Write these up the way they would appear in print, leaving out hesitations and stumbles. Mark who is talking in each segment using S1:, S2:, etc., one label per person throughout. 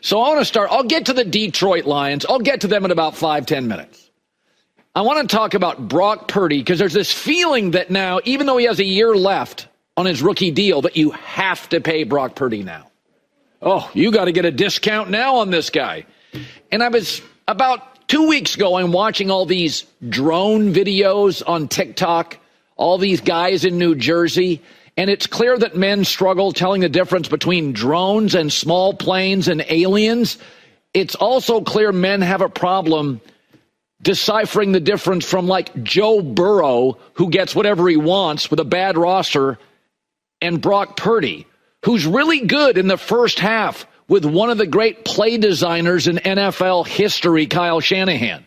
S1: So I want to start. I'll get to the Detroit Lions. I'll get to them in about 5-10 minutes. I want to talk about Brock Purdy because there's this feeling that now, even though he has a year left on his rookie deal, that you have to pay Brock Purdy now. Oh, you got to get a discount now on this guy. And I was about 2 weeks ago, I'm watching all these drone videos on TikTok, all these guys in New Jersey. And it's clear that men struggle telling the difference between drones and small planes and aliens. It's also clear men have a problem deciphering the difference from like Joe Burrow, who gets whatever he wants with a bad roster, and Brock Purdy, who's really good in the first half with one of the great play designers in NFL history, Kyle Shanahan.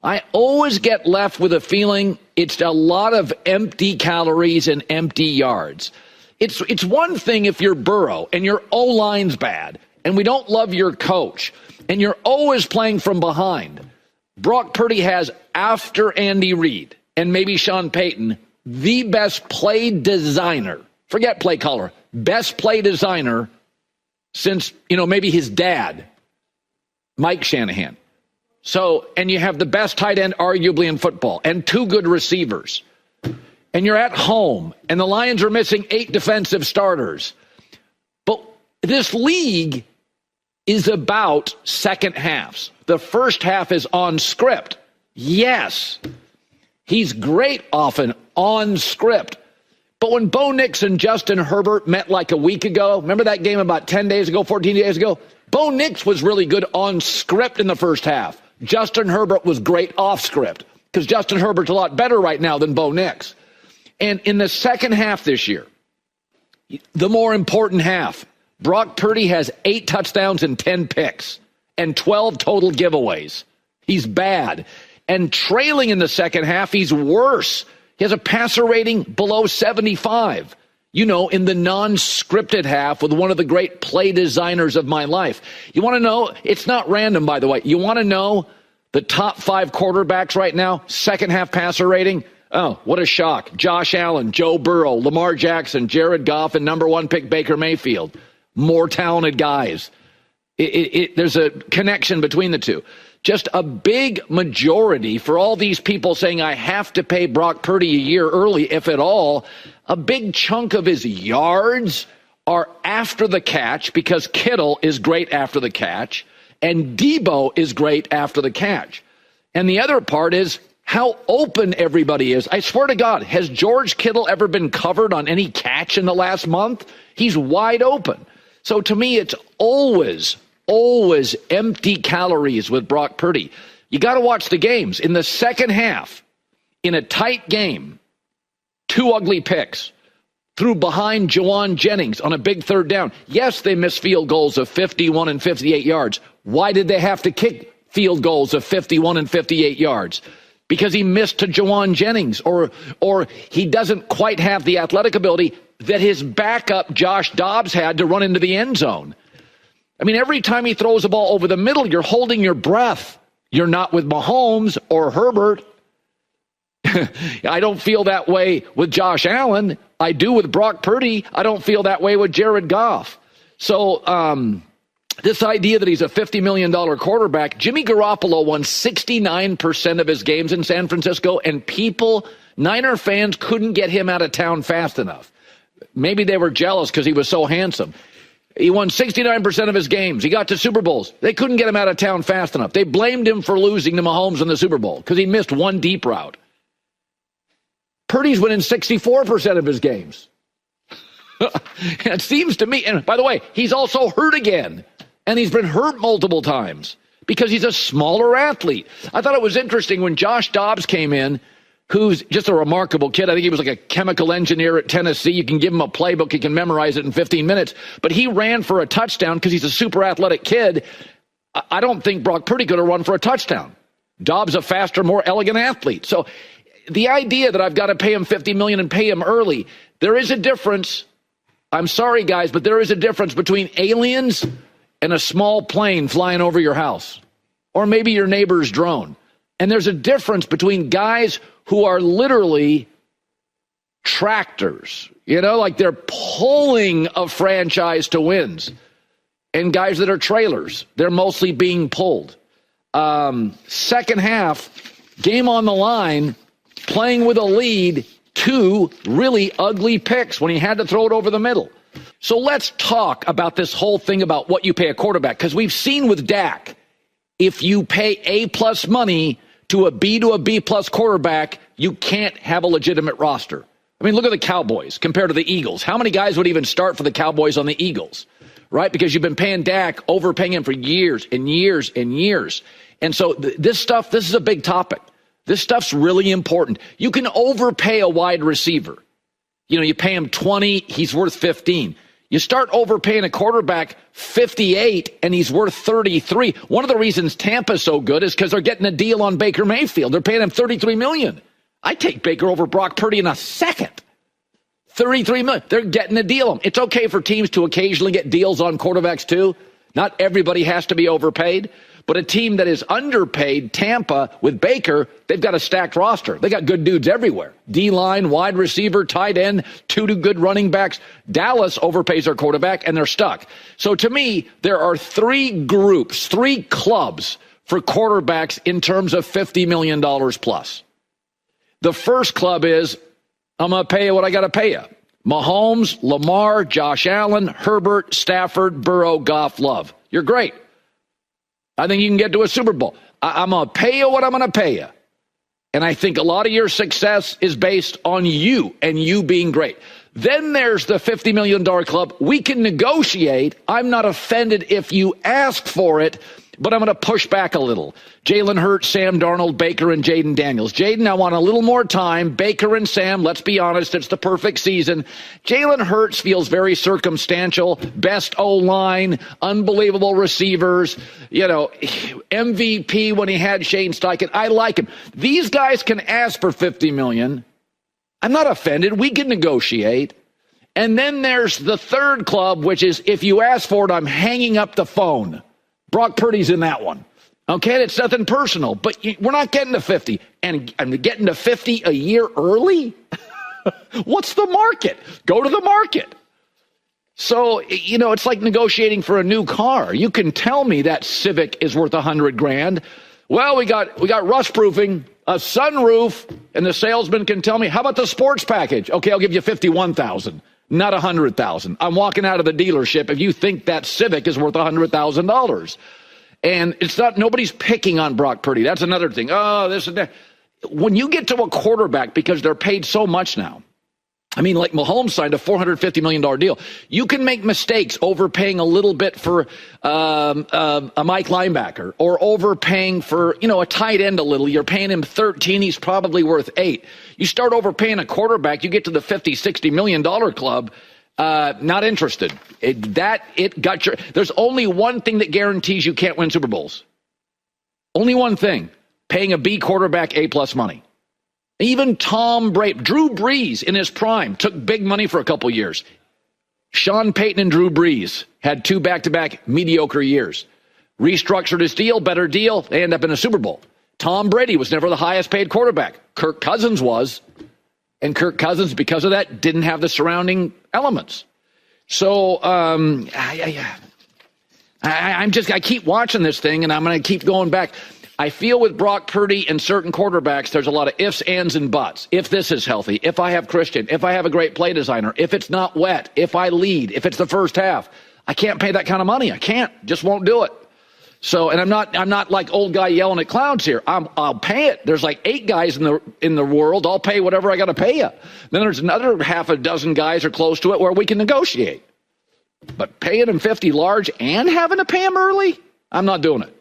S1: I always get left with a feeling it's a lot of empty calories and empty yards. It's one thing if you're Burrow and your O-line's bad and we don't love your coach and you're always playing from behind. Brock Purdy has, after Andy Reid and maybe Sean Payton, the best play designer. Forget play caller. Best play designer since, maybe his dad, Mike Shanahan. So, and you have the best tight end arguably in football and 2 good receivers. And you're at home and the Lions are missing 8 defensive starters. But this league is about second halves. The first half is on script. Yes, he's great often on script. But when Bo Nix and Justin Herbert met like a week ago, remember that game about 10 days ago, 14 days ago? Bo Nix was really good on script in the first half. Justin Herbert was great off script because Justin Herbert's a lot better right now than Bo Nix. And in the second half this year, the more important half, Brock Purdy has 8 touchdowns and 10 picks and 12 total giveaways. He's bad. And trailing in the second half, he's worse. He has a passer rating below 75. In the non-scripted half with one of the great play designers of my life. You want to know? It's not random, by the way. You want to know the top 5 quarterbacks right now, second half passer rating? Oh, what a shock. Josh Allen, Joe Burrow, Lamar Jackson, Jared Goff, and number 1 pick Baker Mayfield. More talented guys. There's a connection between the two. Just a big majority for all these people saying I have to pay Brock Purdy a year early, if at all. A big chunk of his yards are after the catch because Kittle is great after the catch and Debo is great after the catch. And the other part is how open everybody is. I swear to God, has George Kittle ever been covered on any catch in the last month? He's wide open. So to me, it's always empty calories with Brock Purdy. You got to watch the games. In the second half, in a tight game, 2 ugly picks. Threw behind Juwan Jennings on a big third down. Yes, they missed field goals of 51 and 58 yards. Why did they have to kick field goals of 51 and 58 yards? Because he missed to Juwan Jennings, or he doesn't quite have the athletic ability that his backup Josh Dobbs had to run into the end zone. I mean, every time he throws the ball over the middle, you're holding your breath. You're not with Mahomes or Herbert. I don't feel that way with Josh Allen. I do with Brock Purdy. I don't feel that way with Jared Goff. So this idea that he's a $50 million quarterback, Jimmy Garoppolo won 69% of his games in San Francisco, and Niner fans couldn't get him out of town fast enough. Maybe they were jealous because he was so handsome. He won 69% of his games. He got to Super Bowls. They couldn't get him out of town fast enough. They blamed him for losing to Mahomes in the Super Bowl because he missed one deep route. Purdy's winning 64% of his games. It seems to me, and by the way, he's also hurt again. And he's been hurt multiple times because he's a smaller athlete. I thought it was interesting when Josh Dobbs came in, who's just a remarkable kid. I think he was like a chemical engineer at Tennessee. You can give him a playbook. He can memorize it in 15 minutes. But he ran for a touchdown because he's a super athletic kid. I don't think Brock Purdy could have run for a touchdown. Dobbs a faster, more elegant athlete. So the idea that I've got to pay him $50 million and pay him early, there is a difference. I'm sorry, guys, but there is a difference between aliens and a small plane flying over your house, or maybe your neighbor's drone. And there's a difference between guys who are literally tractors, like they're pulling a franchise to wins. and guys that are trailers. They're mostly being pulled. Second half, game on the line, playing with a lead, 2 really ugly picks when he had to throw it over the middle. So let's talk about this whole thing about what you pay a quarterback, because we've seen with Dak, if you pay A-plus money to a B-plus quarterback, you can't have a legitimate roster. I mean, look at the Cowboys compared to the Eagles. How many guys would even start for the Cowboys on the Eagles, right? Because you've been paying Dak, overpaying him for years and years and years. And so this is a big topic. This stuff's really important. You can overpay a wide receiver. You know, you pay him 20, he's worth 15. You start overpaying a quarterback 58 and he's worth 33. One of the reasons Tampa's so good is because they're getting a deal on Baker Mayfield. They're paying him $33 million. I take Baker over Brock Purdy in a second. $33 million. They're getting a deal. It's okay for teams to occasionally get deals on quarterbacks too. Not everybody has to be overpaid. But a team that is underpaid, Tampa, with Baker, they've got a stacked roster. They got good dudes everywhere. D-line, wide receiver, tight end, 2 good running backs. Dallas overpays their quarterback, and they're stuck. So to me, there are 3 groups, 3 clubs for quarterbacks in terms of $50 million plus. The first club is, I'm going to pay you what I got to pay you. Mahomes, Lamar, Josh Allen, Herbert, Stafford, Burrow, Goff, Love. You're great. I think you can get to a Super Bowl. I'm going to pay you what I'm going to pay you. And I think a lot of your success is based on you and you being great. Then there's the $50 million club. We can negotiate. I'm not offended if you ask for it, but I'm going to push back a little. Jalen Hurts, Sam Darnold, Baker, and Jaden Daniels. Jaden, I want a little more time. Baker and Sam, let's be honest, it's the perfect season. Jalen Hurts feels very circumstantial. Best O-line, unbelievable receivers, MVP when he had Shane Steichen. I like him. These guys can ask for $50 million. I'm not offended. We can negotiate. And then there's the third club, which is if you ask for it, I'm hanging up the phone. Brock Purdy's in that one. Okay, it's nothing personal, but we're not getting to 50. And I'm getting to 50 a year early? What's the market? Go to the market. So, it's like negotiating for a new car. You can tell me that Civic is worth $100,000. Well, we got rust proofing, a sunroof, and the salesman can tell me, how about the sports package? Okay, I'll give you $51,000. Not $100,000. I'm walking out of the dealership if you think that Civic is worth $100,000. And it's not, nobody's picking on Brock Purdy. That's another thing. Oh, this and that. When you get to a quarterback, because they're paid so much now, I mean, like Mahomes signed a $450 million deal. You can make mistakes overpaying a little bit for a Mike linebacker or overpaying for, a tight end a little. You're paying him 13. He's probably worth 8. You start overpaying a quarterback, you get to the $50, $60 million club. Not interested. There's only one thing that guarantees you can't win Super Bowls. Only one thing. Paying a B quarterback A-plus money. Even Tom Brady, Drew Brees in his prime took big money for a couple years. Sean Payton and Drew Brees had 2 back-to-back mediocre years. Restructured his deal, better deal, they end up in a Super Bowl. Tom Brady was never the highest paid quarterback. Kirk Cousins was. And Kirk Cousins, because of that, didn't have the surrounding elements. So I keep watching this thing, and I'm going to keep going back. I feel with Brock Purdy and certain quarterbacks, there's a lot of ifs, ands, and buts. If this is healthy, if I have Christian, if I have a great play designer, if it's not wet, if I lead, if it's the first half, I can't pay that kind of money. I can't. Just won't do it. So, and I'm not like old guy yelling at clouds here. I'll pay it. There's like 8 guys in the world. I'll pay whatever I got to pay you. Then there's another half a dozen guys or close to it where we can negotiate. But paying them 50 large and having to pay them early, I'm not doing it.